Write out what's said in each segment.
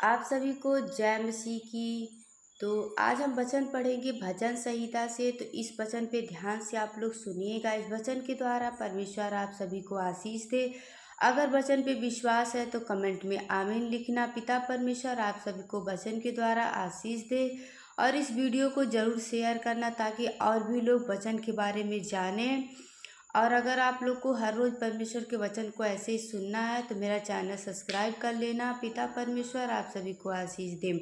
आप सभी को जय मसीह की। तो आज हम वचन पढ़ेंगे भजन संहिता से। तो इस वचन पे ध्यान से आप लोग सुनिएगा। इस वचन के द्वारा परमेश्वर आप सभी को आशीष दे। अगर वचन पे विश्वास है तो कमेंट में आमीन लिखना। पिता परमेश्वर आप सभी को वचन के द्वारा आशीष दे और इस वीडियो को ज़रूर शेयर करना ताकि और भी लोग वचन के बारे में जानें। और अगर आप लोग को हर रोज़ परमेश्वर के वचन को ऐसे ही सुनना है तो मेरा चैनल सब्सक्राइब कर लेना। पिता परमेश्वर आप सभी को आशीष दे।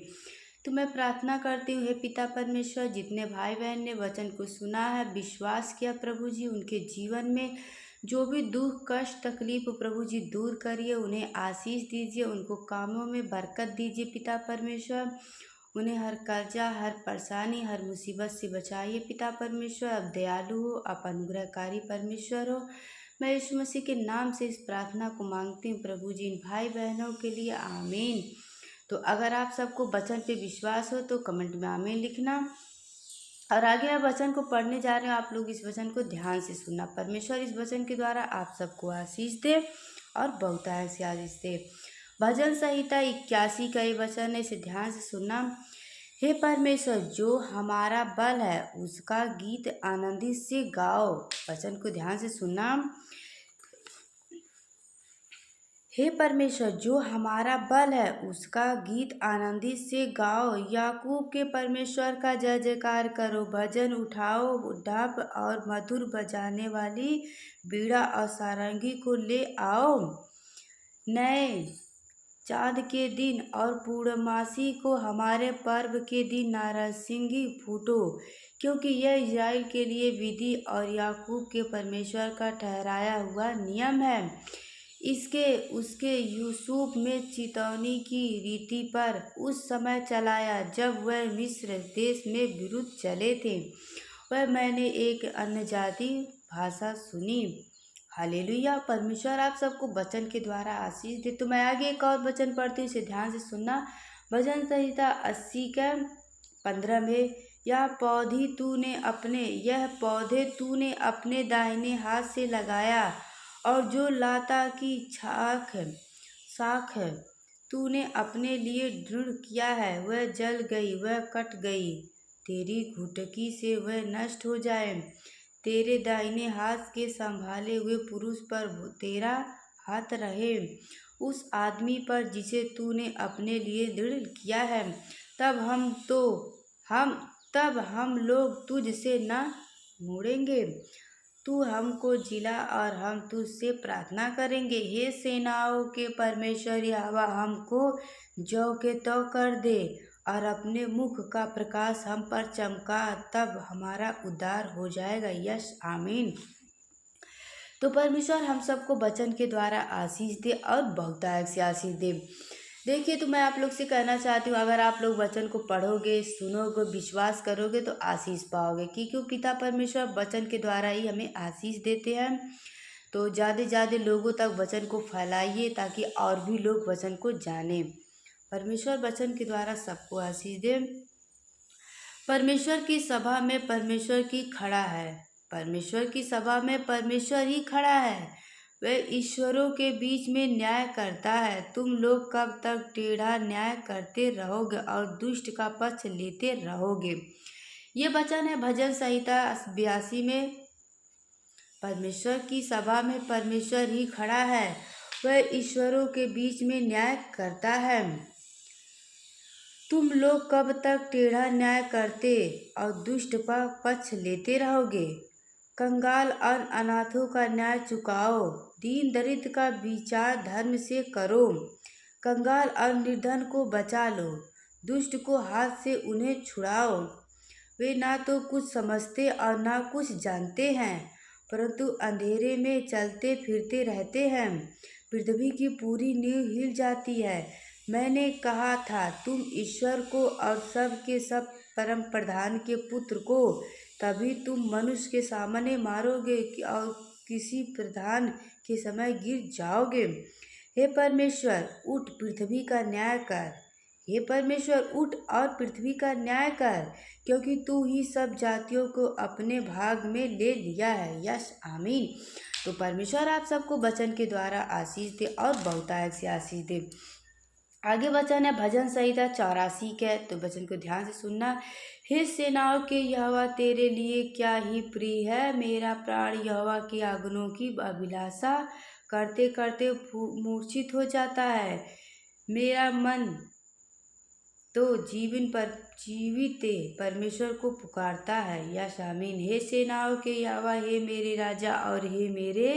तो मैं प्रार्थना करती हूँ, हे पिता परमेश्वर, जितने भाई बहन ने वचन को सुना है, विश्वास किया प्रभु जी, उनके जीवन में जो भी दुख कष्ट तकलीफ प्रभु जी दूर करिए, उन्हें आशीष दीजिए, उनको कामों में बरकत दीजिए पिता परमेश्वर। उन्हें हर कर्जा हर परेशानी हर मुसीबत से बचाइए पिता परमेश्वर। अब दयालु हो, आप अनुग्रहकारी परमेश्वर हो। मैं यीशु मसीह के नाम से इस प्रार्थना को मांगती हूँ प्रभु जी, इन भाई बहनों के लिए आमीन। तो अगर आप सबको वचन पे विश्वास हो तो कमेंट में आमीन लिखना। और आगे मैं वचन को पढ़ने जा रहे हूँ, आप लोग इस वचन को ध्यान से सुनना। परमेश्वर इस वचन के द्वारा आप सबको आशीष दे और बहुतायत से आशीष दे। भजन संहिता 81 का ये वचन है, इसे ध्यान से सुनना। हे परमेश्वर, जो हमारा बल है उसका गीत आनंदित से गाओ। वचन को ध्यान से सुनना। हे परमेश्वर, जो हमारा बल है उसका गीत आनंदित से गाओ। याकूब के परमेश्वर का जय जयकार करो। भजन उठाओ, ढाप और मधुर बजाने वाली बीड़ा और सारंगी को ले आओ। नए चाँद के दिन और पूर्णमासी को हमारे पर्व के दिन नारसिंगी फूटो, क्योंकि यह इज़राइल के लिए विधि और याकूब के परमेश्वर का ठहराया हुआ नियम है। इसके उसके यूसुफ में चितौनी की रीति पर उस समय चलाया जब वह मिस्र देश में विरुद्ध चले थे। वह मैंने एक अन्य जाति भाषा सुनी। हालेलुया। परमेश्वर आप सबको वचन के द्वारा आशीष दे। तो मैं आगे एक और वचन पढ़ती हूँ, इसे ध्यान से सुनना। भजन संहिता 80 का 15 में, यह पौधे तूने अपने दाहिने हाथ से लगाया और जो लाता की शाख तूने अपने लिए दृढ़ किया है, वह जल गई, वह कट गई, तेरी घुटकी से वह नष्ट हो जाए। तेरे दाहिने हाथ के संभाले हुए पुरुष पर तेरा हाथ रहे, उस आदमी पर जिसे तूने अपने लिए दृढ़ किया है। तब हम लोग तुझसे न मुड़ेंगे। तू हमको जिला और हम तुझसे प्रार्थना करेंगे। हे सेनाओं के परमेश्वर यहोवा, हमको ज्यों के त्यों कर दे और अपने मुख का प्रकाश हम पर चमका, तब हमारा उद्धार हो जाएगा। यस आमीन। तो परमेश्वर हम सबको वचन के द्वारा आशीष दे और बहुतायत से आशीष दे। देखिए, तो मैं आप लोग से कहना चाहती हूँ, अगर आप लोग वचन को पढ़ोगे, सुनोगे, विश्वास करोगे तो आशीष पाओगे, क्योंकि पिता परमेश्वर वचन के द्वारा ही हमें आशीष देते हैं। तो ज़्यादा से ज़्यादा लोगों तक वचन को फैलाइए ताकि और भी लोग वचन को जानें। परमेश्वर वचन के द्वारा सबको आशीष दे। परमेश्वर की सभा में परमेश्वर की खड़ा है। परमेश्वर की सभा में परमेश्वर ही खड़ा है। वह ईश्वरों के बीच में न्याय करता है। तुम लोग कब तक टेढ़ा न्याय करते रहोगे और दुष्ट का पक्ष लेते रहोगे। ये वचन है भजन संहिता 82 में। परमेश्वर की सभा में परमेश्वर ही खड़ा है। वह ईश्वरों के बीच में न्याय करता है। तुम लोग कब तक टेढ़ा न्याय करते और दुष्ट का पक्ष लेते रहोगे। कंगाल और अनाथों का न्याय चुकाओ, दीन दरिद्र का विचार धर्म से करो। कंगाल और निर्धन को बचा लो, दुष्ट को हाथ से उन्हें छुड़ाओ। वे ना तो कुछ समझते और ना कुछ जानते हैं, परंतु अंधेरे में चलते फिरते रहते हैं। पृथ्वी की पूरी नींव हिल जाती है। मैंने कहा था, तुम ईश्वर को और सब के सब परम प्रधान के पुत्र को तभी तुम मनुष्य के सामने मारोगे और किसी प्रधान के समय गिर जाओगे। हे परमेश्वर, उठ पृथ्वी का न्याय कर। हे परमेश्वर, उठ और पृथ्वी का न्याय कर, क्योंकि तू ही सब जातियों को अपने भाग में ले लिया है। यस आमीन। तो परमेश्वर आप सबको वचन के द्वारा आशीष दे और बहुतायत से आशीष दे। आगे वचन है भजन संहिता 84 के, तो वचन को ध्यान से सुनना। हे सेनाओं के यहोवा तेरे लिए क्या ही प्रिय है, मेरा प्राण यहोवा की आज्ञाओं की अभिलाषा करते करते मूर्छित हो जाता है। मेरा मन तो जीवित परमेश्वर को पुकारता है। यस आमीन। हे सेनाओं के यहोवा, हे मेरे राजा और हे मेरे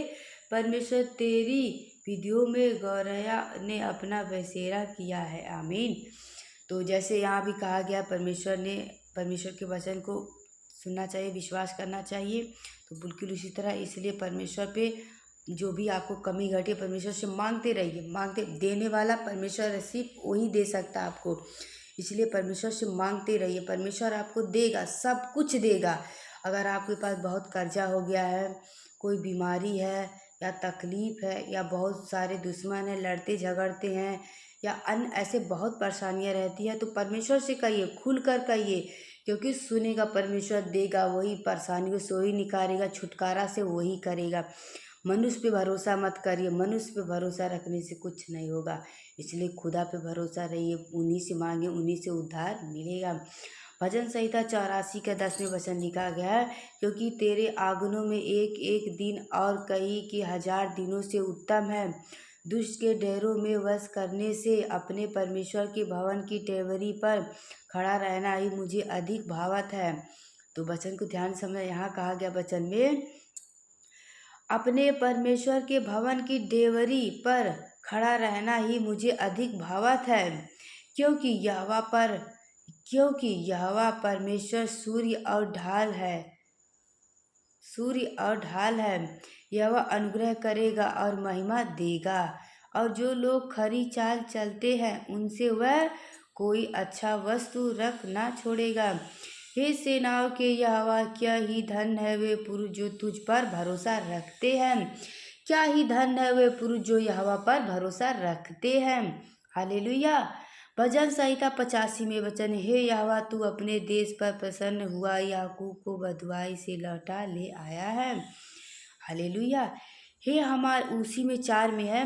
परमेश्वर, तेरी विधियों में गौरया ने अपना बसेरा किया है। आमीन। तो जैसे यहाँ भी कहा गया, परमेश्वर के वचन को सुनना चाहिए, विश्वास करना चाहिए। तो बिल्कुल उसी तरह, इसलिए परमेश्वर पे जो भी आपको कमी घटी है, परमेश्वर से मांगते रहिए। मांगते, देने वाला परमेश्वर सिर्फ वही दे सकता है आपको, इसलिए परमेश्वर से मांगते रहिए। परमेश्वर आपको देगा, सब कुछ देगा। अगर आपके पास बहुत कर्जा हो गया है, कोई बीमारी है या तकलीफ़ है, या बहुत सारे दुश्मन हैं, लड़ते झगड़ते हैं, या अन्य ऐसे बहुत परेशानियां रहती हैं, तो परमेश्वर से कहिए, खुल कर कहिए, क्योंकि सुनेगा परमेश्वर, देगा वही, परेशानियों से वही निकालेगा, छुटकारा से वही करेगा। मनुष्य पे भरोसा मत करिए, मनुष्य पे भरोसा रखने से कुछ नहीं होगा। इसलिए खुदा पे भरोसा रहिए, उन्हीं से मांगे, उन्हीं से उद्धार मिलेगा। भजन संहिता 84 का 10वें वचन लिखा गया है, क्योंकि तेरे आंगनों में एक एक दिन और कई के 1000 दिनों से उत्तम है। दुष्ट के डेरों में वश करने से अपने परमेश्वर के भवन की टेवरी पर खड़ा रहना ही मुझे अधिक भावत है। तो वचन को ध्यान समझ, यहाँ कहा गया वचन में, अपने परमेश्वर के भवन की डेवरी पर खड़ा रहना ही मुझे अधिक भावत है, क्योंकि यहोवा परमेश्वर सूर्य और ढाल है। यहोवा अनुग्रह करेगा और महिमा देगा, और जो लोग खरी चाल चलते हैं उनसे वह कोई अच्छा वस्तु रख ना छोड़ेगा। हे सेनाओं के यहोवा, क्या ही धन है वे पुरुष जो तुझ पर भरोसा रखते हैं। क्या ही धन है वे पुरुष जो यहोवा पर भरोसा रखते हैं। हालेलुया। भजन संहिता 85 में वचन, हे यहोवा तू अपने देश पर प्रसन्न हुआ, याकूब को बँधुआई से लौटा ले आया है। हालेलुया। हे हमार उसी में 4 में है,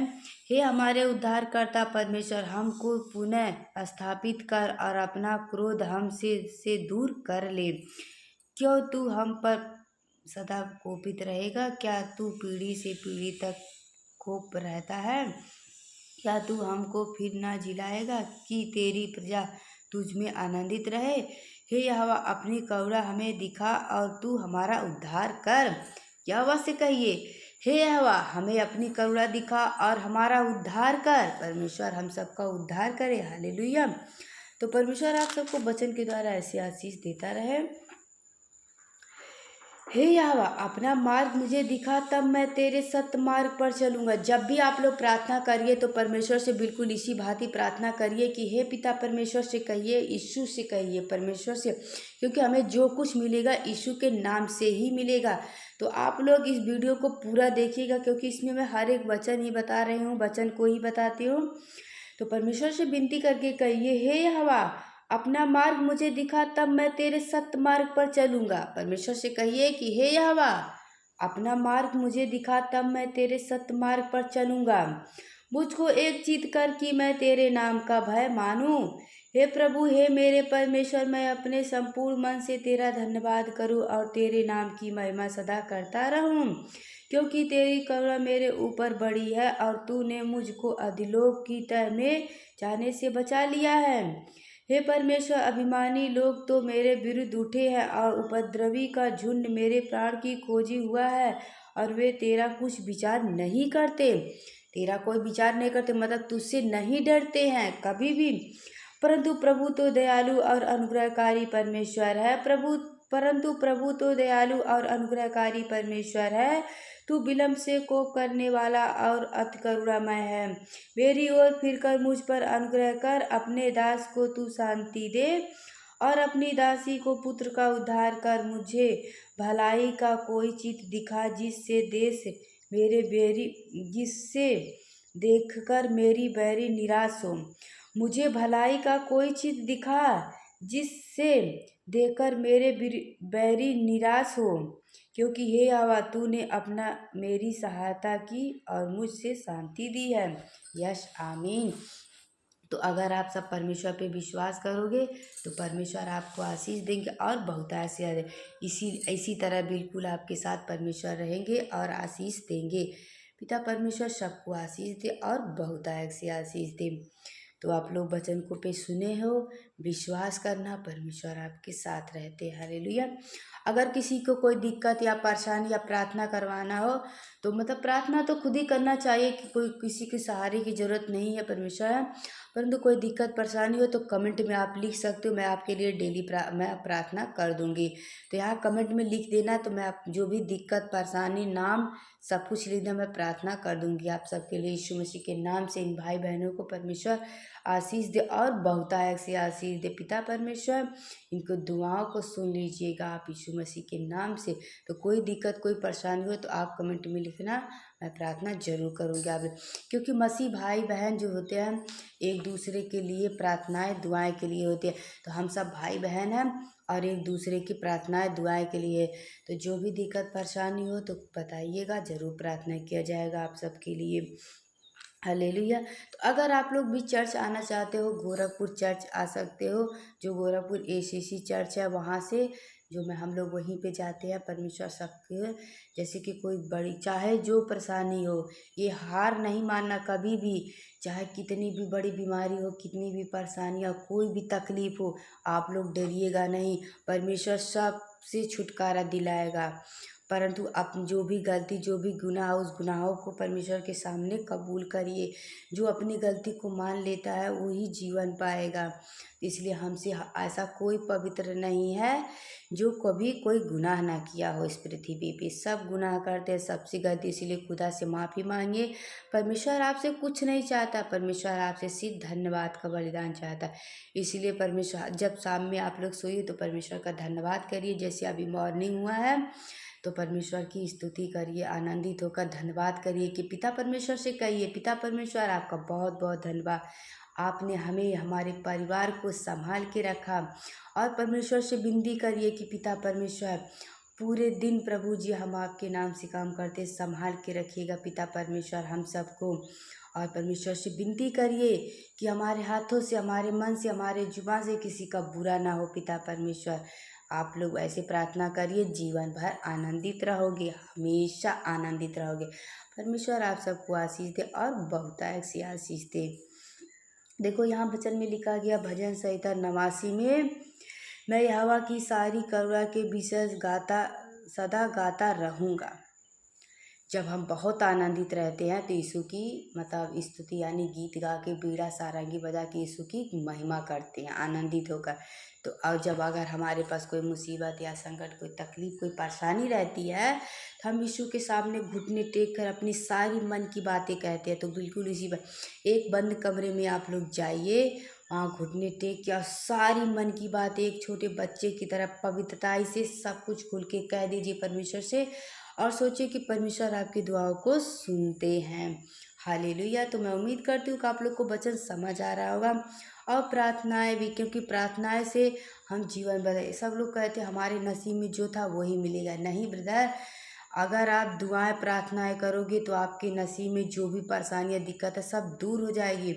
हे हमारे उद्धारकर्ता परमेश्वर, हमको पुनः स्थापित कर और अपना क्रोध हमसे से दूर कर ले। क्यों तू हम पर सदा कोपित रहेगा? क्या तू पीढ़ी से पीढ़ी तक कोप रहता है? क्या तू हमको फिर ना जिलाएगा कि तेरी प्रजा तुझ में आनंदित रहे? हे यहोवा, अपनी करुणा हमें दिखा और तू हमारा उद्धार कर। यहोवा से कहिए, हे यहोवा, हमें अपनी करुणा दिखा और हमारा उद्धार कर। परमेश्वर हम सबका उद्धार करे। हालेलुया। तो परमेश्वर आप सबको वचन के द्वारा ऐसी आशीष देता रहे। हे यहोवा, अपना मार्ग मुझे दिखा, तब मैं तेरे सत्य मार्ग पर चलूँगा। जब भी आप लोग प्रार्थना करिए तो परमेश्वर से बिल्कुल इसी भांति प्रार्थना करिए कि हे पिता, परमेश्वर से कहिए, यीशु से कहिए, परमेश्वर से, क्योंकि हमें जो कुछ मिलेगा यीशु के नाम से ही मिलेगा। तो आप लोग इस वीडियो को पूरा देखिएगा, क्योंकि इसमें मैं हर एक वचन ही बता रही हूँ, वचन को ही बताती हूँ। तो परमेश्वर से विनती करके कहिए, हे यहोवा, अपना मार्ग मुझे दिखा, तब मैं तेरे सत्य मार्ग पर चलूँगा। परमेश्वर से कहिए कि हे यहोवा, अपना मार्ग मुझे दिखा, तब मैं तेरे सत्य मार्ग पर चलूँगा। मुझको एक चित कर कि मैं तेरे नाम का भय मानूं। हे प्रभु, हे मेरे परमेश्वर, मैं अपने संपूर्ण मन से तेरा धन्यवाद करूं और तेरे नाम की महिमा सदा करता रहूं, क्योंकि तेरी करुणा मेरे ऊपर बड़ी है और तूने मुझको अधोलोक की तह में जाने से बचा लिया है। हे परमेश्वर, अभिमानी लोग तो मेरे विरुद्ध उठे हैं और उपद्रवी का झुंड मेरे प्राण की खोजी हुआ है, और वे तेरा कुछ विचार नहीं करते। तेरा कोई विचार नहीं करते, मतलब तुझसे नहीं डरते हैं कभी भी। परंतु प्रभु तो दयालु और अनुग्रहकारी परमेश्वर है। परंतु प्रभु तो दयालु और अनुग्रहकारी परमेश्वर है। तू विलम्ब से कोप करने वाला और अति करुणामय है। मेरी ओर फिरकर मुझ पर अनुग्रह कर। अपने दास को तू शांति दे और अपनी दासी को पुत्र का उद्धार कर। मुझे भलाई का कोई चित दिखा, जिससे देखकर मेरी बैरी निराश हो। मुझे भलाई का कोई चित दिखा, जिससे देखकर मेरे बैरी निराश हो, क्योंकि हे यहोवा, तूने अपना मेरी सहायता की और मुझसे शांति दी है। यस आमीन। तो अगर आप सब परमेश्वर पे विश्वास करोगे तो परमेश्वर आपको आशीष देंगे और बहुत आशीष इसी तरह बिल्कुल आपके साथ परमेश्वर रहेंगे और आशीष देंगे। पिता परमेश्वर सबको आशीष दे और बहुत से आशीष दे। तो आप लोग वचन को पे सुने हो, विश्वास करना, परमेश्वर आपके साथ रहते हैं। हालेलुया। अगर किसी को कोई दिक्कत या परेशानी या प्रार्थना करवाना हो तो मतलब प्रार्थना तो खुद ही करना चाहिए कि कोई किसी के सहारे की ज़रूरत नहीं है परमेश्वर। परंतु कोई दिक्कत परेशानी हो तो कमेंट में आप लिख सकते हो, मैं आपके लिए डेली मैं प्रार्थना कर दूंगी। तो यहाँ कमेंट में लिख देना, तो मैं आप जो भी दिक्कत परेशानी नाम सब कुछ लिखना, मैं प्रार्थना कर दूंगी आप सबके लिए। यीशु मसीह के नाम से इन भाई बहनों को परमेश्वर आशीष दे और बहुतायत से आशीष दे। पिता परमेश्वर इनको दुआओं को सुन लीजिएगा आप यीशु मसीह के नाम से। तो कोई दिक्कत कोई परेशानी हो तो आप कमेंट में लिखना, मैं प्रार्थना जरूर करूँगी आप, क्योंकि मसीह भाई बहन जो होते हैं एक दूसरे के लिए प्रार्थनाएं दुआएं के लिए होती है। तो हम सब भाई बहन हैं और एक दूसरे की प्रार्थनाएं दुआएं के लिए। तो जो भी दिक्कत परेशानी हो तो बताइएगा, ज़रूर प्रार्थना किया जाएगा आप सबके लिए। हालेलुया। तो अगर आप लोग भी चर्च आना चाहते हो, गोरखपुर चर्च आ सकते हो। जो गोरखपुर ACC चर्च है वहाँ से जो मैं हम लोग वहीं पे जाते हैं। परमेश्वर सबके जैसे कि कोई बड़ी चाहे जो परेशानी हो, ये हार नहीं मानना कभी भी। चाहे कितनी भी बड़ी बीमारी हो, कितनी भी परेशानियाँ, कोई भी तकलीफ हो, आप लोग डरिएगा नहीं। परमेश्वर सबसे छुटकारा दिलाएगा। परंतु आप जो भी गलती जो भी गुनाह उस गुनाहों को परमेश्वर के सामने कबूल करिए। जो अपनी गलती को मान लेता है वही जीवन पाएगा। इसलिए हमसे ऐसा कोई पवित्र नहीं है जो कभी कोई गुनाह ना किया हो। इस पृथ्वी पे सब गुनाह करते हैं, सबसे गलती। इसलिए खुदा से माफ़ी मांगिए। परमेश्वर आपसे कुछ नहीं चाहता, परमेश्वर आपसे सिर्फ धन्यवाद का बलिदान चाहता है। इसलिए परमेश्वर जब शाम में आप लोग सोइए तो परमेश्वर का धन्यवाद करिए। जैसे अभी मॉर्निंग हुआ है तो परमेश्वर की स्तुति करिए, आनंदित होकर धन्यवाद करिए कि पिता परमेश्वर से कहिए, पिता परमेश्वर आपका बहुत बहुत धन्यवाद, आपने हमें हमारे परिवार को संभाल के रखा। और परमेश्वर से विनती करिए कि पिता परमेश्वर पूरे दिन प्रभु जी हम आपके नाम से काम करते, संभाल के रखिएगा पिता परमेश्वर हम सबको। और परमेश्वर से विनती करिए कि हमारे हाथों से, हमारे मन से, हमारे जुबान से किसी का बुरा ना हो पिता परमेश्वर। आप लोग ऐसे प्रार्थना करिए, जीवन भर आनंदित रहोगे, हमेशा आनंदित रहोगे। परमेश्वर आप सबको आशीष दे और बहुतायत से आशीष दे। देखो यहाँ वचन में लिखा गया भजन संहिता 89 में, मैं यहोवा की सारी करुणा के विषय गाता सदा गाता रहूँगा। जब हम बहुत आनंदित रहते हैं तो यीशु की मतलब स्तुति यानी गीत गा के, बीड़ा सारंगी बजा के यीशु की महिमा करते हैं आनंदित होकर। तो और जब अगर हमारे पास कोई मुसीबत या संकट, कोई तकलीफ, कोई परेशानी रहती है तो हम यीशु के सामने घुटने टेक कर अपनी सारी मन की बातें कहते हैं। तो बिल्कुल इसी पर एक बंद कमरे में आप लोग जाइए, वहाँ घुटने टेक के और सारी मन की बातें एक छोटे बच्चे की तरह पवित्रताई से सब कुछ खुल के कह दीजिए परमेश्वर से। और सोचिए कि परमेश्वर आपकी दुआओं को सुनते हैं। हालेलुया। तो मैं उम्मीद करती हूँ कि आप लोग को वचन समझ आ रहा होगा। और प्रार्थनाएं भी, क्योंकि प्रार्थनाएं से हम जीवन बदले। सब लोग कहते हैं हमारे नसीब में जो था वही मिलेगा। नहीं ब्रदर, अगर आप दुआएं प्रार्थनाएं करोगे तो आपके नसीब में जो भी परेशानियां दिक्कत है सब दूर हो जाएगी।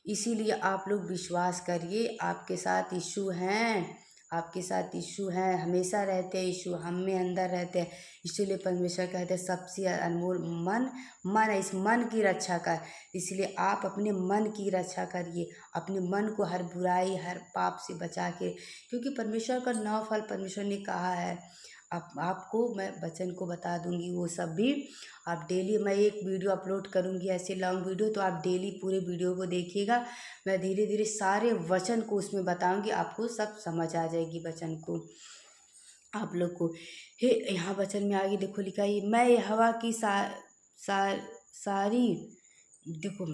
इसीलिए आप लोग विश्वास करिए, आपके साथ यीशु हैं, आपके साथ यीशु हैं, हमेशा रहते हैं यीशु, हम में अंदर रहते हैं। इसीलिए परमेश्वर कहते हैं सबसे अनमोल मन है, इस मन की रक्षा कर। इसलिए आप अपने मन की रक्षा करिए, अपने मन को हर बुराई हर पाप से बचा के, क्योंकि परमेश्वर का 9 फल परमेश्वर ने कहा है। आपको मैं वचन को बता दूंगी वो सब भी। आप डेली, मैं एक वीडियो अपलोड करूंगी ऐसे लॉन्ग वीडियो, तो आप डेली पूरे वीडियो को देखिएगा। मैं धीरे धीरे सारे वचन को उसमें बताऊंगी, आपको सब समझ आ जाएगी वचन को आप लोग को। हे यहाँ वचन में आगे देखो लिखा है, मैं यहोवा की सारी, देखो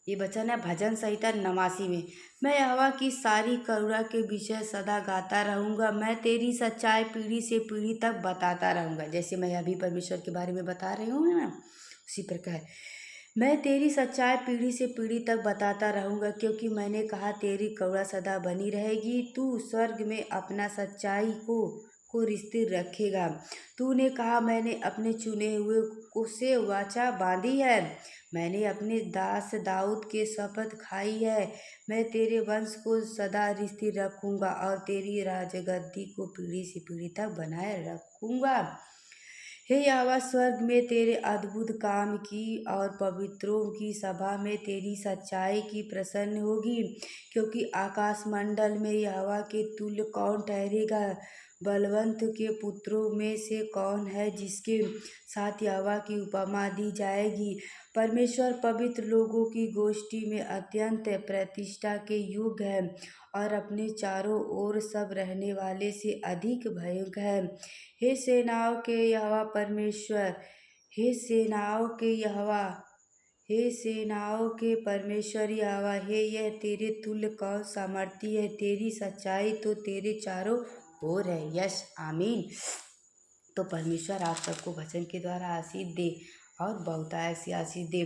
ये वचन है भजन संहिता 89 में, मैं यहोवा की सारी करुणा के विषय सदा गाता रहूँगा, मैं तेरी सच्चाई पीढ़ी से पीढ़ी तक बताता रहूँगा। जैसे मैं अभी परमेश्वर के बारे में बता रही हूँ ना, उसी प्रकार मैं तेरी सच्चाई पीढ़ी से पीढ़ी तक बताता रहूँगा, क्योंकि मैंने कहा तेरी करुणा सदा बनी रहेगी। तू स्वर्ग में अपना सच्चाई को को स्थिर रखेगा। तूने कहा, मैंने अपने चुने हुए को से वाचा बांधी है। मैंने अपने दास दाऊद के शपथ खाई है। मैं तेरे वंश को सदा स्थिर रखूंगा और तेरी राजगद्दी को पीढ़ी से पीढ़ी तक बनाए रखूंगा। हे यहोवा, स्वर्ग में तेरे अद्भुत काम की और पवित्रों की सभा में तेरी सच्चाई की प्रसन्न होगी, क्योंकि आकाश मंडल में यहोवा के तुल्य कौन ठहरेगा। बलवंत के पुत्रों में से कौन है जिसके साथ यहोवा की उपमा दी जाएगी। परमेश्वर पवित्र लोगों की गोष्ठी में अत्यंत प्रतिष्ठा के योग्य है और अपने चारों ओर सब रहने वाले से अधिक भयंकर है। हे सेनाओं के यहोवा परमेश्वर, हे सेनाओं के यहोवा, हे सेनाओं के परमेश्वर यहोवा, हे यह तेरे तुल्य कौन सामर्थी है। तेरी सच्चाई तो तेरे चारों ओर है। यस, आमीन। तो परमेश्वर आप सबको वचन के द्वारा आशीष दे और बहुतायत से आशीष दे।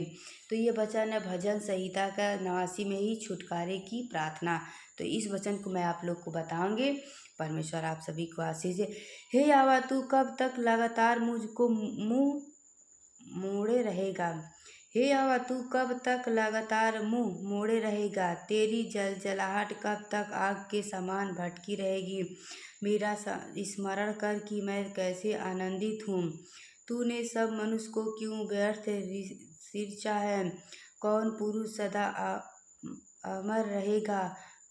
तो ये वचन है भजन संहिता का 89 में ही छुटकारे की प्रार्थना। तो इस वचन को मैं आप लोग को बताऊंगी। परमेश्वर आप सभी को आशीष दे। हे यहोवा, तू कब तक लगातार मुझको मुंह मोड़े रहेगा। हे यहोवा, तू कब तक लगातार मुंह मोड़े रहेगा। तेरी जलजलाहट कब तक आग के समान भटकी रहेगी। मेरा स्मरण कर कि मैं कैसे आनंदित हूँ। तूने सब मनुष्य को क्यों व्यर्थ सिरचा है। कौन पुरुष सदा अमर रहेगा।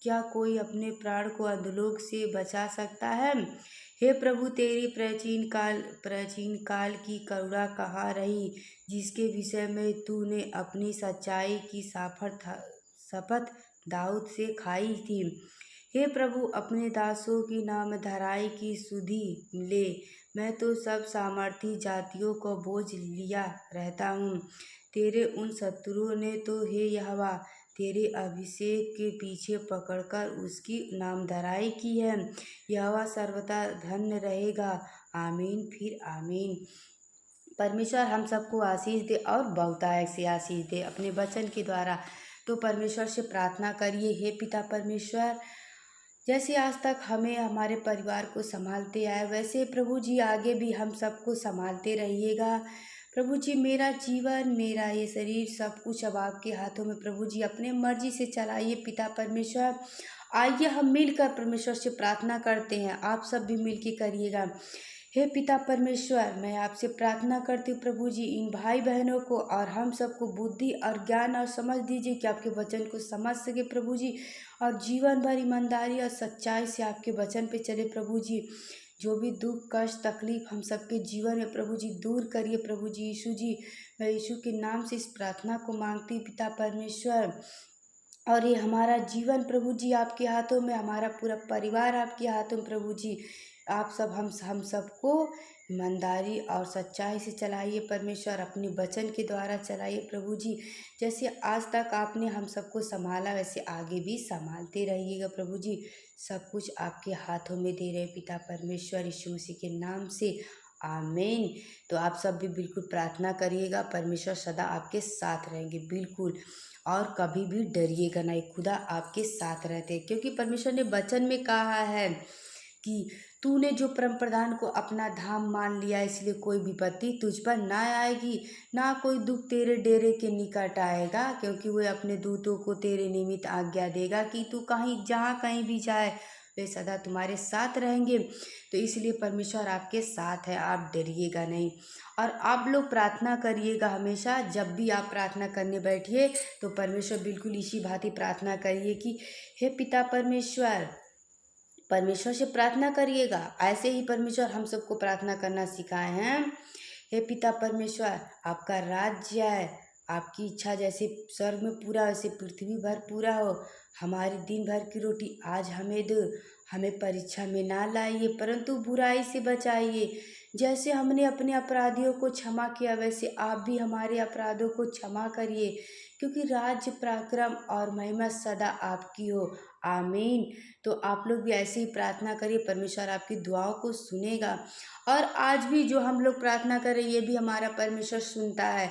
क्या कोई अपने प्राण को अधोलोक से बचा सकता है। हे प्रभु, तेरी प्राचीन काल की करुणा कहाँ रही, जिसके विषय में तूने अपनी सच्चाई की शपथ दाऊद से खाई थी। हे प्रभु, अपने दासों की नाम धराई की सुधि ले। मैं तो सब सामर्थी जातियों को बोझ लिया रहता हूँ। तेरे उन शत्रुओं ने तो हे यहोवा तेरे अभिषेक के पीछे पकड़कर उसकी नामधराई की है। यहोवा सर्वदा धन्य रहेगा। आमीन फिर आमीन। परमेश्वर हम सबको आशीष दे और बहुतायत से आशीष दे अपने वचन के द्वारा। तो परमेश्वर से प्रार्थना करिए, हे पिता परमेश्वर, जैसे आज तक हमें हमारे परिवार को संभालते आए, वैसे प्रभु जी आगे भी हम सबको संभालते रहिएगा। प्रभु जी, मेरा जीवन, मेरा ये शरीर, सब कुछ अब आपके हाथों में प्रभु जी अपने मर्जी से चलाइए पिता परमेश्वर। आइए हम मिलकर परमेश्वर से प्रार्थना करते हैं, आप सब भी मिलकर करिएगा। हे पिता परमेश्वर, मैं आपसे प्रार्थना करती हूँ प्रभु जी, इन भाई बहनों को और हम सबको बुद्धि और ज्ञान और समझ दीजिए कि आपके वचन को समझ सके प्रभु जी, और जीवन भर ईमानदारी और सच्चाई से आपके वचन पे चले प्रभु जी। जो भी दुख कष्ट तकलीफ हम सबके जीवन में प्रभु जी दूर करिए प्रभु जी। यीशु जी, मैं यीशु के नाम से इस प्रार्थना को मांगती हूँ पिता परमेश्वर। और ये हमारा जीवन प्रभु जी आपके हाथों में, हमारा पूरा परिवार आपके हाथों में प्रभु जी। आप सब हम सबको ईमानदारी और सच्चाई से चलाइए परमेश्वर, अपने वचन के द्वारा चलाइए प्रभु जी। जैसे आज तक आपने हम सबको संभाला, वैसे आगे भी संभालते रहिएगा प्रभु जी। सब कुछ आपके हाथों में दे रहे पिता परमेश्वर, यीशु मसीह के नाम से आमीन। तो आप सब भी बिल्कुल प्रार्थना करिएगा, परमेश्वर सदा आपके साथ रहेंगे बिल्कुल, और कभी भी डरिएगा नहीं, खुदा आपके साथ रहते हैं। क्योंकि परमेश्वर ने वचन में कहा है कि तूने जो परम प्रधान को अपना धाम मान लिया, इसलिए कोई विपत्ति तुझ पर ना आएगी, ना कोई दुख तेरे डेरे के निकट आएगा, क्योंकि वह अपने दूतों को तेरे निमित्त आज्ञा देगा कि तू जहाँ कहीं भी जाए वे सदा तुम्हारे साथ रहेंगे। तो इसलिए परमेश्वर आपके साथ है, आप डरिएगा नहीं। और आप लोग प्रार्थना करिएगा हमेशा, जब भी आप प्रार्थना करने बैठिए तो परमेश्वर बिल्कुल इसी भांति प्रार्थना करिए कि हे पिता परमेश्वर, परमेश्वर से प्रार्थना करिएगा। ऐसे ही परमेश्वर हम सबको प्रार्थना करना सिखाए हैं। हे पिता परमेश्वर, आपका राज्य है, आपकी इच्छा जैसे स्वर्ग में पूरा वैसे पृथ्वी भर पूरा हो। हमारी दिन भर की रोटी आज हमें दो। हमें परीक्षा में ना लाइए, परंतु बुराई से बचाइए। जैसे हमने अपने अपराधियों को क्षमा किया, वैसे आप भी हमारे अपराधों को क्षमा करिए, क्योंकि राज्य पराक्रम और महिमा सदा आपकी हो। आमीन। तो आप लोग भी ऐसे ही प्रार्थना करिए, परमेश्वर आपकी दुआओं को सुनेगा। और आज भी जो हम लोग प्रार्थना करें, ये भी हमारा परमेश्वर सुनता है।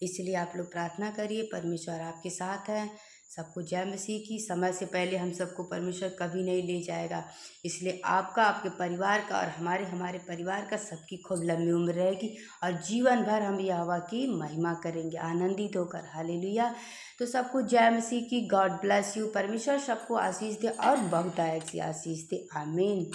इसलिए आप लोग प्रार्थना करिए, परमेश्वर आपके साथ है, सबको जय मसीह की। समय से पहले हम सबको परमेश्वर कभी नहीं ले जाएगा, इसलिए आपका, आपके परिवार का और हमारे हमारे परिवार का सबकी खूब लंबी उम्र रहेगी और जीवन भर हम यहोवा की महिमा करेंगे आनंदित होकर। हालेलुया। तो सबको जय मसीह की। God bless you. परमेश्वर सबको आशीष दे और बहुतायत सी आशीष दे। आमीन।